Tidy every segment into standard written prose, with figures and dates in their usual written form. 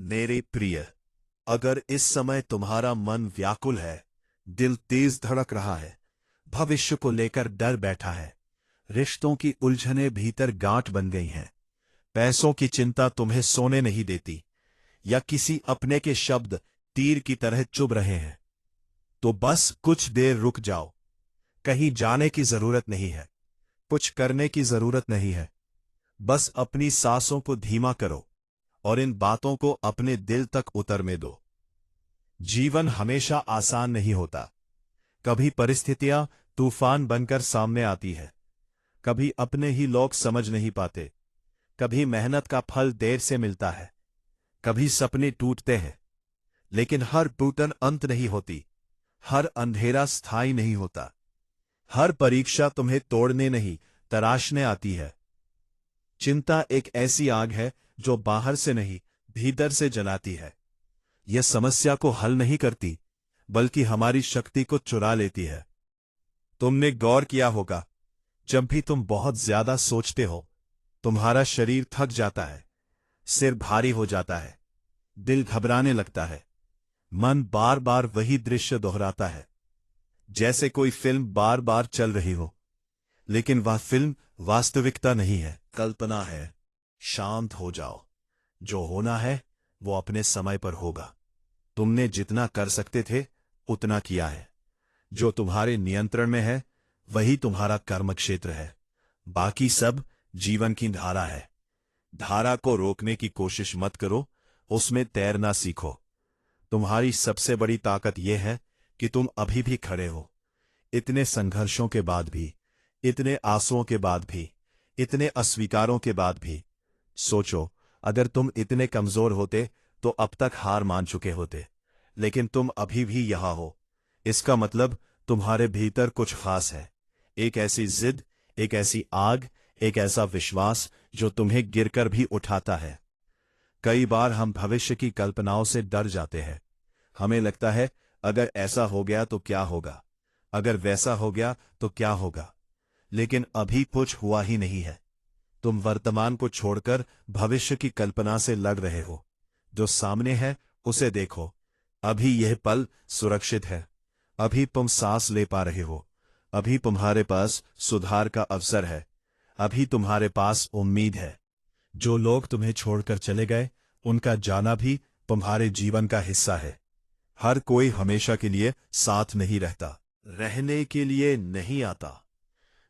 मेरे प्रिय, अगर इस समय तुम्हारा मन व्याकुल है, दिल तेज धड़क रहा है, भविष्य को लेकर डर बैठा है, रिश्तों की उलझनें भीतर गांठ बन गई हैं, पैसों की चिंता तुम्हें सोने नहीं देती, या किसी अपने के शब्द तीर की तरह चुभ रहे हैं, तो बस कुछ देर रुक जाओ। कहीं जाने की जरूरत नहीं है, कुछ करने की जरूरत नहीं है। बस अपनी सांसों को धीमा करो और इन बातों को अपने दिल तक उतरने दो। जीवन हमेशा आसान नहीं होता। कभी परिस्थितियां तूफान बनकर सामने आती है, कभी अपने ही लोग समझ नहीं पाते, कभी मेहनत का फल देर से मिलता है, कभी सपने टूटते हैं। लेकिन हर टूटन अंत नहीं होती, हर अंधेरा स्थायी नहीं होता, हर परीक्षा तुम्हें तोड़ने नहीं तराशने आती है। चिंता एक ऐसी आग है जो बाहर से नहीं भीतर से जलाती है। यह समस्या को हल नहीं करती, बल्कि हमारी शक्ति को चुरा लेती है। तुमने गौर किया होगा, जब भी तुम बहुत ज्यादा सोचते हो, तुम्हारा शरीर थक जाता है, सिर भारी हो जाता है, दिल घबराने लगता है, मन बार बार वही दृश्य दोहराता है, जैसे कोई फिल्म बार बार चल रही हो। लेकिन वह फिल्म वास्तविकता नहीं है, कल्पना है। शांत हो जाओ, जो होना है वो अपने समय पर होगा। तुमने जितना कर सकते थे उतना किया है। जो तुम्हारे नियंत्रण में है वही तुम्हारा कर्म क्षेत्र है। बाकी सब जीवन की धारा है। धारा को रोकने की कोशिश मत करो, उसमें तैरना सीखो। तुम्हारी सबसे बड़ी ताकत यह है कि तुम अभी भी खड़े हो। इतने संघर्षों के बाद भी, इतने आंसुओं के बाद भी, इतने अस्वीकारों के बाद भी। सोचो, अगर तुम इतने कमजोर होते तो अब तक हार मान चुके होते। लेकिन तुम अभी भी यहां हो। इसका मतलब तुम्हारे भीतर कुछ खास है। एक ऐसी जिद, एक ऐसी आग, एक ऐसा विश्वास जो तुम्हें गिरकर भी उठाता है। कई बार हम भविष्य की कल्पनाओं से डर जाते हैं। हमें लगता है, अगर ऐसा हो गया तो क्या होगा, अगर वैसा हो गया तो क्या होगा। लेकिन अभी कुछ हुआ ही नहीं है। तुम वर्तमान को छोड़कर भविष्य की कल्पना से लड़ रहे हो। जो सामने है उसे देखो। अभी यह पल सुरक्षित है। अभी तुम सांस ले पा रहे हो। अभी तुम्हारे पास सुधार का अवसर है। अभी तुम्हारे पास उम्मीद है। जो लोग तुम्हें छोड़कर चले गए, उनका जाना भी तुम्हारे जीवन का हिस्सा है। हर कोई हमेशा के लिए साथ नहीं रहता, रहने के लिए नहीं आता।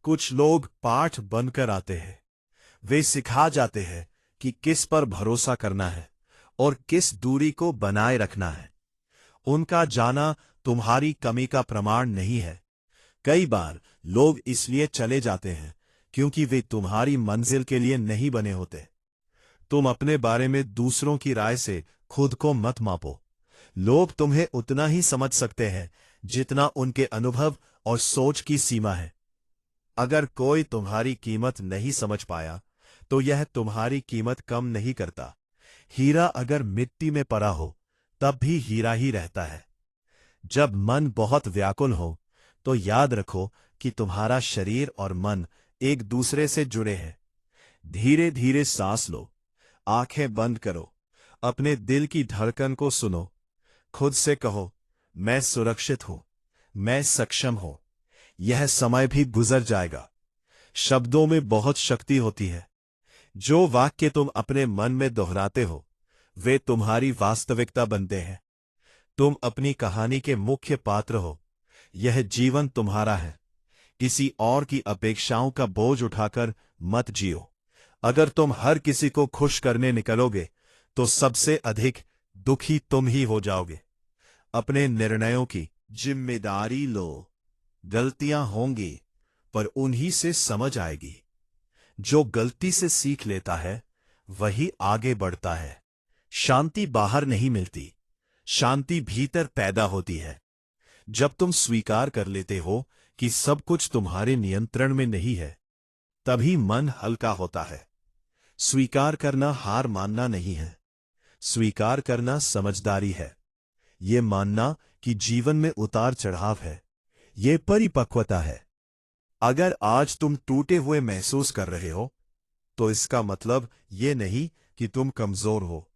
कुछ लोग पाठ बनकर आते हैं। वे सिखा जाते हैं कि किस पर भरोसा करना है और किस दूरी को बनाए रखना है। उनका जाना तुम्हारी कमी का प्रमाण नहीं है। कई बार लोग इसलिए चले जाते हैं क्योंकि वे तुम्हारी मंजिल के लिए नहीं बने होते। तुम अपने बारे में दूसरों की राय से खुद को मत मापो। लोग तुम्हें उतना ही समझ सकते हैं जितना उनके अनुभव और सोच की सीमा है। अगर कोई तुम्हारी कीमत नहीं समझ पाया, तो यह तुम्हारी कीमत कम नहीं करता। हीरा अगर मिट्टी में पड़ा हो, तब भी हीरा ही रहता है। जब मन बहुत व्याकुल हो, तो याद रखो कि तुम्हारा शरीर और मन एक दूसरे से जुड़े हैं। धीरे धीरे सांस लो, आंखें बंद करो, अपने दिल की धड़कन को सुनो। खुद से कहो, मैं सुरक्षित हूं, मैं सक्षम हूं, यह समय भी गुजर जाएगा। शब्दों में बहुत शक्ति होती है। जो वाक्य तुम अपने मन में दोहराते हो, वे तुम्हारी वास्तविकता बनते हैं। तुम अपनी कहानी के मुख्य पात्र हो। यह जीवन तुम्हारा है। किसी और की अपेक्षाओं का बोझ उठाकर मत जियो। अगर तुम हर किसी को खुश करने निकलोगे, तो सबसे अधिक दुखी तुम ही हो जाओगे। अपने निर्णयों की जिम्मेदारी लो। गलतियां होंगी, पर उन्हीं से समझ आएगी। जो गलती से सीख लेता है, वही आगे बढ़ता है। शांति बाहर नहीं मिलती, शांति भीतर पैदा होती है। जब तुम स्वीकार कर लेते हो कि सब कुछ तुम्हारे नियंत्रण में नहीं है, तभी मन हल्का होता है। स्वीकार करना हार मानना नहीं है। स्वीकार करना समझदारी है। ये मानना कि जीवन में उतार चढ़ाव है, ये परिपक्वता है। अगर आज तुम टूटे हुए महसूस कर रहे हो, तो इसका मतलब ये नहीं कि तुम कमजोर हो।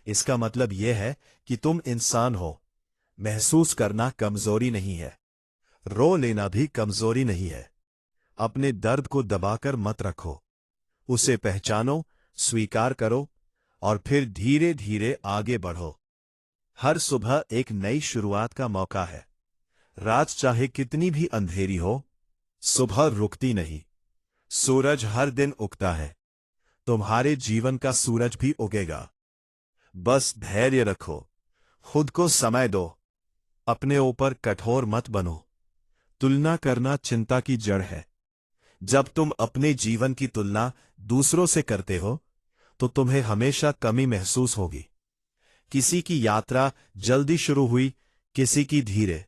इसका मतलब यह है कि तुम इंसान हो। महसूस करना कमजोरी नहीं है। रो लेना भी कमजोरी नहीं है। अपने दर्द को दबाकर मत रखो। उसे पहचानो, स्वीकार करो और फिर धीरे धीरे आगे बढ़ो। हर सुबह एक नई शुरुआत का मौका है। रात चाहे कितनी भी अंधेरी हो, सुबह रुकती नहीं। सूरज हर दिन उगता है। तुम्हारे जीवन का सूरज भी उगेगा। बस धैर्य रखो। खुद को समय दो। अपने ऊपर कठोर मत बनो। तुलना करना चिंता की जड़ है। जब तुम अपने जीवन की तुलना दूसरों से करते हो तो तुम्हें हमेशा कमी महसूस होगी। किसी की यात्रा जल्दी शुरू हुई, किसी की धीरे।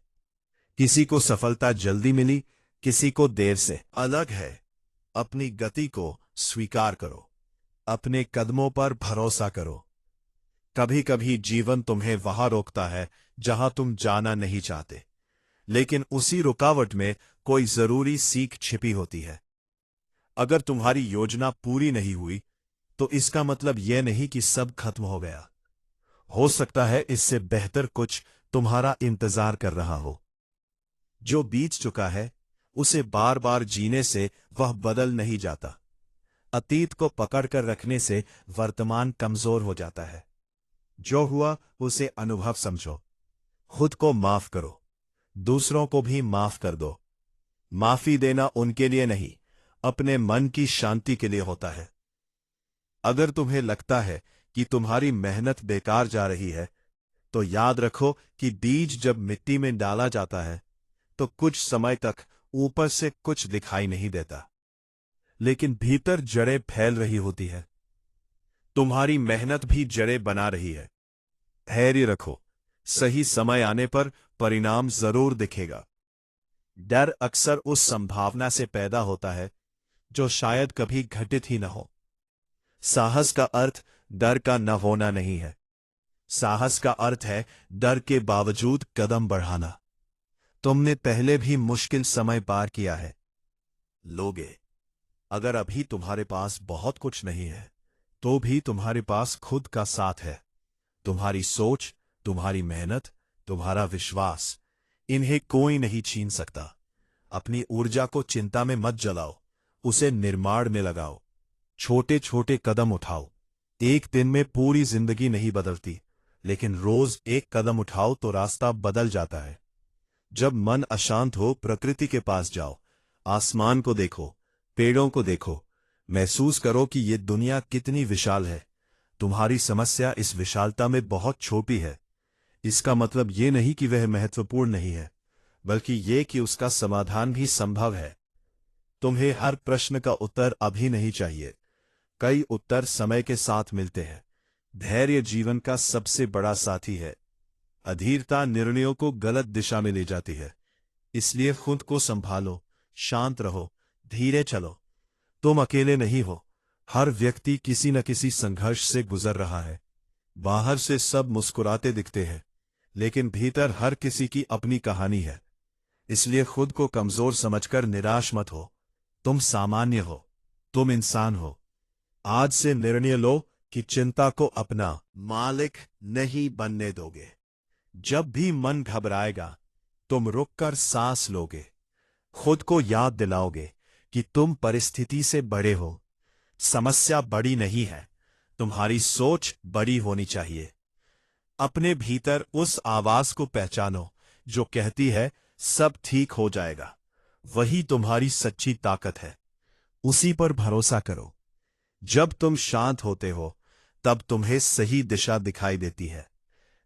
किसी को सफलता जल्दी मिली, किसी को देर से। अलग है। अपनी गति को स्वीकार करो। अपने कदमों पर भरोसा करो। कभी कभी जीवन तुम्हें वहां रोकता है जहां तुम जाना नहीं चाहते, लेकिन उसी रुकावट में कोई जरूरी सीख छिपी होती है। अगर तुम्हारी योजना पूरी नहीं हुई तो इसका मतलब यह नहीं कि सब खत्म हो गया। हो सकता है इससे बेहतर कुछ तुम्हारा इंतजार कर रहा हो। जो बीत चुका है उसे बार बार जीने से वह बदल नहीं जाता। अतीत को पकड़कर रखने से वर्तमान कमजोर हो जाता है। जो हुआ उसे अनुभव समझो। खुद को माफ करो। दूसरों को भी माफ कर दो। माफी देना उनके लिए नहीं, अपने मन की शांति के लिए होता है। अगर तुम्हें लगता है कि तुम्हारी मेहनत बेकार जा रही है, तो याद रखो कि बीज जब मिट्टी में डाला जाता है तो कुछ समय तक ऊपर से कुछ दिखाई नहीं देता, लेकिन भीतर जड़ें फैल रही होती है। तुम्हारी मेहनत भी जड़ें बना रही है। धैर्य रखो। सही समय आने पर परिणाम जरूर दिखेगा। डर अक्सर उस संभावना से पैदा होता है जो शायद कभी घटित ही न हो। साहस का अर्थ डर का न होना नहीं है। साहस का अर्थ है डर के बावजूद कदम बढ़ाना। तुमने पहले भी मुश्किल समय पार किया है। लोगे। अगर अभी तुम्हारे पास बहुत कुछ नहीं है तो भी तुम्हारे पास खुद का साथ है। तुम्हारी सोच, तुम्हारी मेहनत, तुम्हारा विश्वास, इन्हें कोई नहीं छीन सकता। अपनी ऊर्जा को चिंता में मत जलाओ, उसे निर्माण में लगाओ। छोटे छोटे कदम उठाओ। एक दिन में पूरी जिंदगी नहीं बदलती, लेकिन रोज एक कदम उठाओ तो रास्ता बदल जाता है। जब मन अशांत हो, प्रकृति के पास जाओ। आसमान को देखो, पेड़ों को देखो। महसूस करो कि ये दुनिया कितनी विशाल है। तुम्हारी समस्या इस विशालता में बहुत छोटी है। इसका मतलब ये नहीं कि वह महत्वपूर्ण नहीं है, बल्कि ये कि उसका समाधान भी संभव है। तुम्हें हर प्रश्न का उत्तर अभी नहीं चाहिए। कई उत्तर समय के साथ मिलते हैं। धैर्य जीवन का सबसे बड़ा साथी है। अधीरता निर्णयों को गलत दिशा में ले जाती है। इसलिए खुद को संभालो, शांत रहो, धीरे चलो। तुम अकेले नहीं हो। हर व्यक्ति किसी न किसी संघर्ष से गुजर रहा है। बाहर से सब मुस्कुराते दिखते हैं, लेकिन भीतर हर किसी की अपनी कहानी है। इसलिए खुद को कमजोर समझकर निराश मत हो। तुम सामान्य हो। तुम इंसान हो। आज से निर्णय लो कि चिंता को अपना मालिक नहीं बनने दोगे। जब भी मन घबराएगा, तुम रुककर सांस लोगे। खुद को याद दिलाओगे कि तुम परिस्थिति से बड़े हो। समस्या बड़ी नहीं है, तुम्हारी सोच बड़ी होनी चाहिए। अपने भीतर उस आवाज को पहचानो जो कहती है सब ठीक हो जाएगा। वही तुम्हारी सच्ची ताकत है। उसी पर भरोसा करो। जब तुम शांत होते हो तब तुम्हें सही दिशा दिखाई देती है।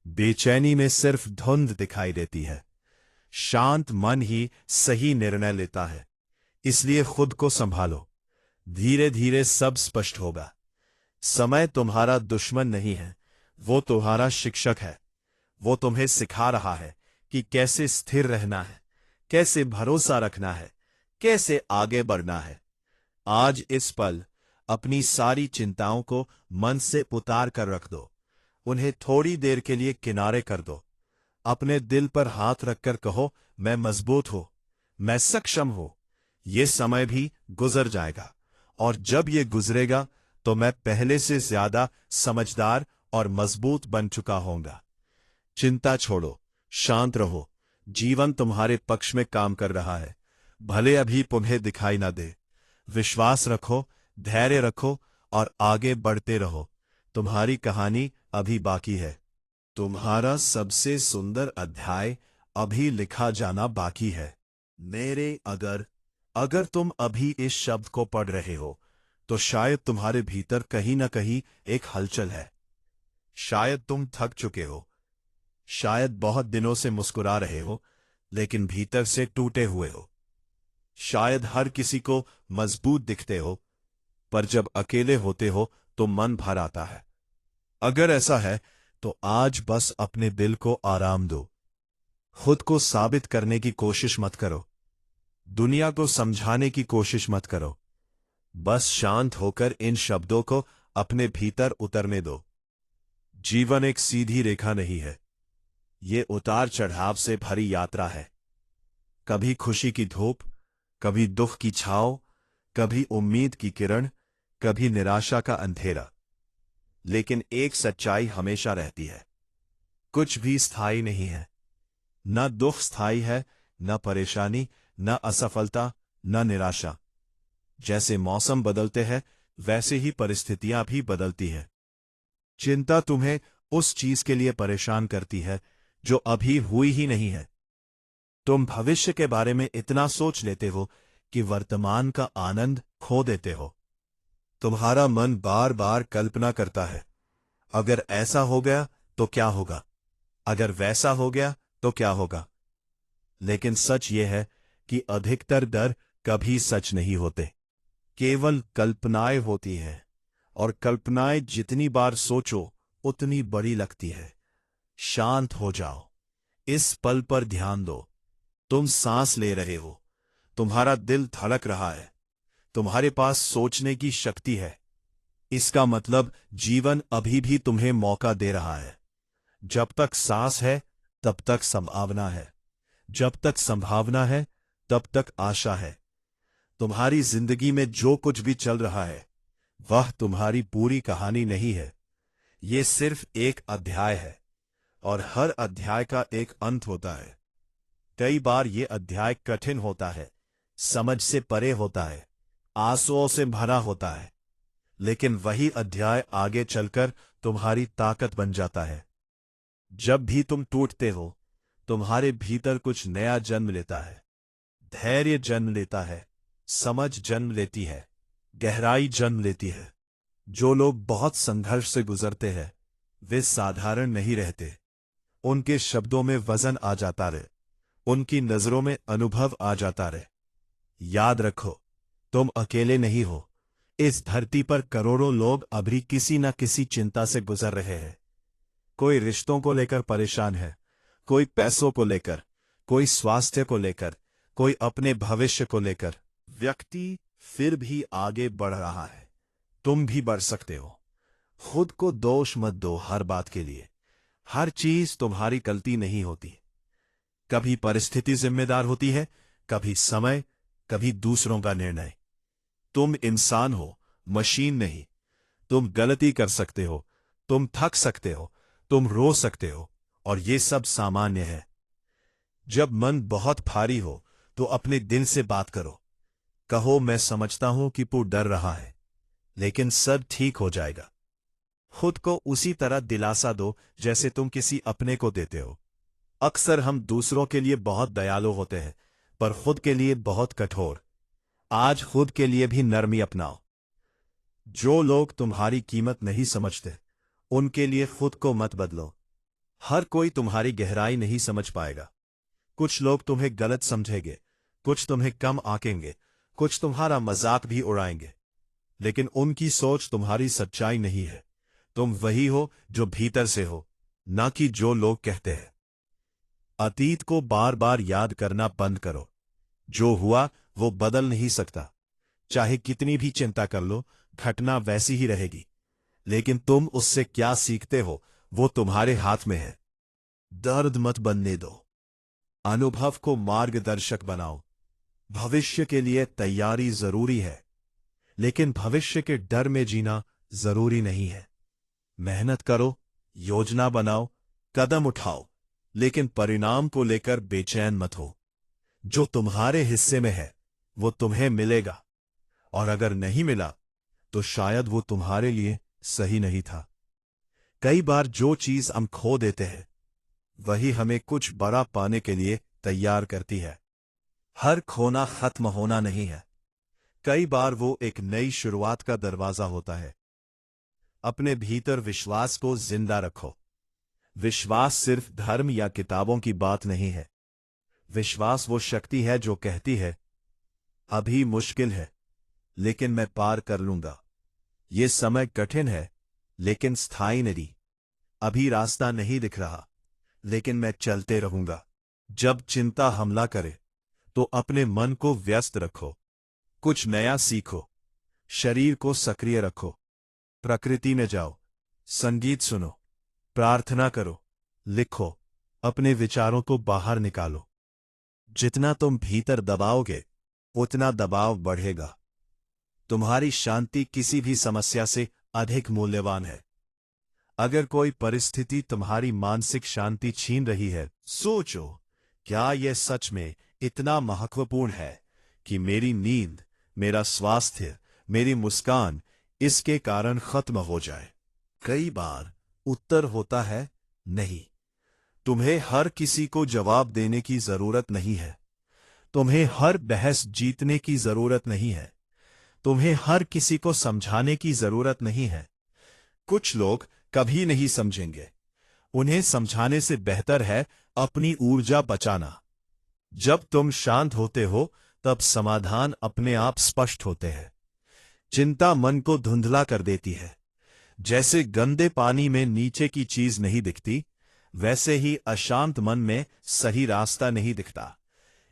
बेचैनी में सिर्फ धुंध दिखाई देती है। शांत मन ही सही निर्णय लेता है। इसलिए खुद को संभालो। धीरे धीरे सब स्पष्ट होगा। समय तुम्हारा दुश्मन नहीं है, वो तुम्हारा शिक्षक है। वो तुम्हें सिखा रहा है कि कैसे स्थिर रहना है, कैसे भरोसा रखना है, कैसे आगे बढ़ना है। आज इस पल अपनी सारी चिंताओं को मन से उतार कर रख दो। उन्हें थोड़ी देर के लिए किनारे कर दो। अपने दिल पर हाथ रखकर कहो, मैं मजबूत हूं, मैं सक्षम हूं। ये समय भी गुजर जाएगा, और जब ये गुजरेगा तो मैं पहले से ज्यादा समझदार और मजबूत बन चुका होगा। चिंता छोड़ो, शांत रहो, जीवन तुम्हारे पक्ष में काम कर रहा है, भले अभी तुम्हें दिखाई ना दे। विश्वास रखो, धैर्य रखो और आगे बढ़ते रहो। तुम्हारी कहानी अभी बाकी है। तुम्हारा सबसे सुंदर अध्याय अभी लिखा जाना बाकी है। मेरे अगर अगर तुम अभी इस शब्द को पढ़ रहे हो तो शायद तुम्हारे भीतर कहीं ना कहीं एक हलचल है। शायद तुम थक चुके हो, शायद बहुत दिनों से मुस्कुरा रहे हो लेकिन भीतर से टूटे हुए हो। शायद हर किसी को मजबूत दिखते हो, पर जब अकेले होते हो तो मन भर आता है। अगर ऐसा है तो आज बस अपने दिल को आराम दो। खुद को साबित करने की कोशिश मत करो, दुनिया को समझाने की कोशिश मत करो। बस शांत होकर इन शब्दों को अपने भीतर उतरने दो। जीवन एक सीधी रेखा नहीं है, ये उतार चढ़ाव से भरी यात्रा है। कभी खुशी की धूप, कभी दुख की छांव, कभी उम्मीद की किरण, कभी निराशा का अंधेरा। लेकिन एक सच्चाई हमेशा रहती है, कुछ भी स्थायी नहीं है। न दुख स्थायी है, न परेशानी, न असफलता, न निराशा। जैसे मौसम बदलते हैं वैसे ही परिस्थितियां भी बदलती हैं। चिंता तुम्हें उस चीज के लिए परेशान करती है जो अभी हुई ही नहीं है। तुम भविष्य के बारे में इतना सोच लेते हो कि वर्तमान का आनंद खो देते हो। तुम्हारा मन बार बार कल्पना करता है, अगर ऐसा हो गया तो क्या होगा, अगर वैसा हो गया तो क्या होगा। लेकिन सच यह है कि अधिकतर डर कभी सच नहीं होते, केवल कल्पनाएं होती हैं। और कल्पनाएं जितनी बार सोचो उतनी बड़ी लगती है। शांत हो जाओ, इस पल पर ध्यान दो। तुम सांस ले रहे हो, तुम्हारा दिल धड़क रहा है, तुम्हारे पास सोचने की शक्ति है। इसका मतलब जीवन अभी भी तुम्हें मौका दे रहा है। जब तक सांस है तब तक संभावना है, जब तक संभावना है तब तक आशा है। तुम्हारी जिंदगी में जो कुछ भी चल रहा है वह तुम्हारी पूरी कहानी नहीं है, ये सिर्फ एक अध्याय है। और हर अध्याय का एक अंत होता है। कई बार ये अध्याय कठिन होता है, समझ से परे होता है, आंसुओं से भरा होता है, लेकिन वही अध्याय आगे चलकर तुम्हारी ताकत बन जाता है। जब भी तुम टूटते हो तुम्हारे भीतर कुछ नया जन्म लेता है। धैर्य जन्म लेता है, समझ जन्म लेती है, गहराई जन्म लेती है। जो लोग बहुत संघर्ष से गुजरते हैं वे साधारण नहीं रहते। उनके शब्दों में वजन आ जाता रहे, उनकी नजरों में अनुभव आ जाता रहे। याद रखो, तुम अकेले नहीं हो। इस धरती पर करोड़ों लोग अभी किसी न किसी चिंता से गुजर रहे हैं। कोई रिश्तों को लेकर परेशान है, कोई पैसों को लेकर, कोई स्वास्थ्य को लेकर, कोई अपने भविष्य को लेकर। व्यक्ति फिर भी आगे बढ़ रहा है, तुम भी बढ़ सकते हो। खुद को दोष मत दो हर बात के लिए। हर चीज तुम्हारी गलती नहीं होती। कभी परिस्थिति जिम्मेदार होती है, कभी समय, कभी दूसरों का निर्णय। तुम इंसान हो, मशीन नहीं। तुम गलती कर सकते हो, तुम थक सकते हो, तुम रो सकते हो, और ये सब सामान्य है। जब मन बहुत भारी हो तो अपने दिल से बात करो। कहो, मैं समझता हूं कि तू डर रहा है, लेकिन सब ठीक हो जाएगा। खुद को उसी तरह दिलासा दो जैसे तुम किसी अपने को देते हो। अक्सर हम दूसरों के लिए बहुत दयालु होते हैं, पर खुद के लिए बहुत कठोर। आज खुद के लिए भी नरमी अपनाओ। जो लोग तुम्हारी कीमत नहीं समझते उनके लिए खुद को मत बदलो। हर कोई तुम्हारी गहराई नहीं समझ पाएगा। कुछ लोग तुम्हें गलत समझेंगे, कुछ तुम्हें कम आंकेंगे, कुछ तुम्हारा मजाक भी उड़ाएंगे, लेकिन उनकी सोच तुम्हारी सच्चाई नहीं है। तुम वही हो जो भीतर से हो, ना कि जो लोग कहते हैं। अतीत को बार बार याद करना बंद करो। जो हुआ वो बदल नहीं सकता। चाहे कितनी भी चिंता कर लो, घटना वैसी ही रहेगी। लेकिन तुम उससे क्या सीखते हो वो तुम्हारे हाथ में है। दर्द मत बनने दो, अनुभव को मार्गदर्शक बनाओ। भविष्य के लिए तैयारी जरूरी है, लेकिन भविष्य के डर में जीना जरूरी नहीं है। मेहनत करो, योजना बनाओ, कदम उठाओ, लेकिन परिणाम को लेकर बेचैन मत हो। जो तुम्हारे हिस्से में है वो तुम्हें मिलेगा, और अगर नहीं मिला तो शायद वो तुम्हारे लिए सही नहीं था। कई बार जो चीज हम खो देते हैं वही हमें कुछ बड़ा पाने के लिए तैयार करती है। हर खोना खत्म होना नहीं है, कई बार वो एक नई शुरुआत का दरवाजा होता है। अपने भीतर विश्वास को जिंदा रखो। विश्वास सिर्फ धर्म या किताबों की बात नहीं है। विश्वास वो शक्ति है जो कहती है, अभी मुश्किल है लेकिन मैं पार कर लूंगा। ये समय कठिन है लेकिन स्थायी नहीं। अभी रास्ता नहीं दिख रहा लेकिन मैं चलते रहूंगा। जब चिंता हमला करे तो अपने मन को व्यस्त रखो। कुछ नया सीखो, शरीर को सक्रिय रखो, प्रकृति में जाओ, संगीत सुनो, प्रार्थना करो, लिखो, अपने विचारों को बाहर निकालो। जितना तुम भीतर दबाओगे उतना दबाव बढ़ेगा। तुम्हारी शांति किसी भी समस्या से अधिक मूल्यवान है। अगर कोई परिस्थिति तुम्हारी मानसिक शांति छीन रही है, सोचो, क्या यह सच में इतना महत्वपूर्ण है कि मेरी नींद, मेरा स्वास्थ्य, मेरी मुस्कान इसके कारण खत्म हो जाए? कई बार उत्तर होता है नहीं। तुम्हें हर किसी को जवाब देने की जरूरत नहीं है। तुम्हें हर बहस जीतने की जरूरत नहीं है। तुम्हें हर किसी को समझाने की जरूरत नहीं है। कुछ लोग कभी नहीं समझेंगे। उन्हें समझाने से बेहतर है अपनी ऊर्जा बचाना। जब तुम शांत होते हो तब समाधान अपने आप स्पष्ट होते हैं। चिंता मन को धुंधला कर देती है। जैसे गंदे पानी में नीचे की चीज नहीं दिखती, वैसे ही अशांत मन में सही रास्ता नहीं दिखता।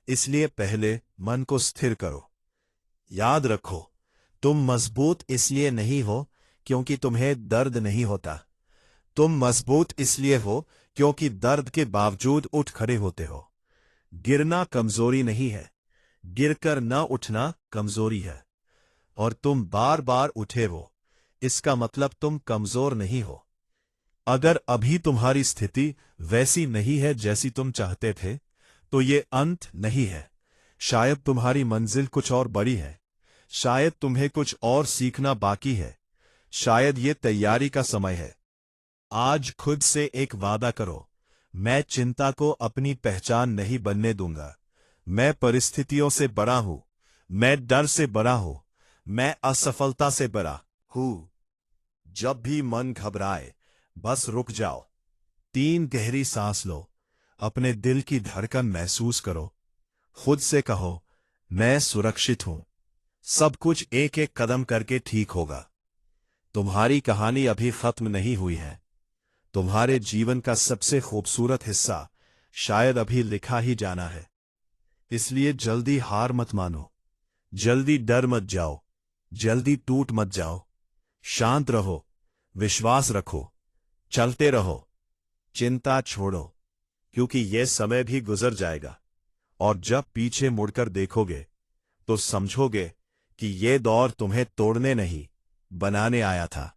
इसलिए पहले मन को स्थिर करो। याद रखो, तुम मजबूत इसलिए नहीं हो क्योंकि तुम्हें दर्द नहीं होता। तुम मजबूत इसलिए हो क्योंकि दर्द के बावजूद उठ खड़े होते हो। गिरना कमजोरी नहीं है, गिरकर न उठना कमजोरी है। और तुम बार बार उठे हो, इसका मतलब तुम कमजोर नहीं हो। अगर अभी तुम्हारी स्थिति वैसी नहीं है जैसी तुम चाहते थे, तो ये अंत नहीं है। शायद तुम्हारी मंजिल कुछ और बड़ी है। शायद तुम्हें कुछ और सीखना बाकी है। शायद ये तैयारी का समय है। आज खुद से एक वादा करो, मैं चिंता को अपनी पहचान नहीं बनने दूंगा। मैं परिस्थितियों से बड़ा हूं, मैं डर से बड़ा हूं, मैं असफलता से बड़ा हूं। जब भी मन घबराए बस रुक जाओ, 3 गहरी सांस लो, अपने दिल की धड़कन महसूस करो। खुद से कहो, मैं सुरक्षित हूं, सब कुछ एक एक कदम करके ठीक होगा। तुम्हारी कहानी अभी खत्म नहीं हुई है। तुम्हारे जीवन का सबसे खूबसूरत हिस्सा शायद अभी लिखा ही जाना है। इसलिए जल्दी हार मत मानो, जल्दी डर मत जाओ, जल्दी टूट मत जाओ। शांत रहो, विश्वास रखो, चलते रहो। चिंता छोड़ो, क्योंकि यह समय भी गुजर जाएगा। और जब पीछे मुड़कर देखोगे तो समझोगे कि यह दौर तुम्हें तोड़ने नहीं, बनाने आया था।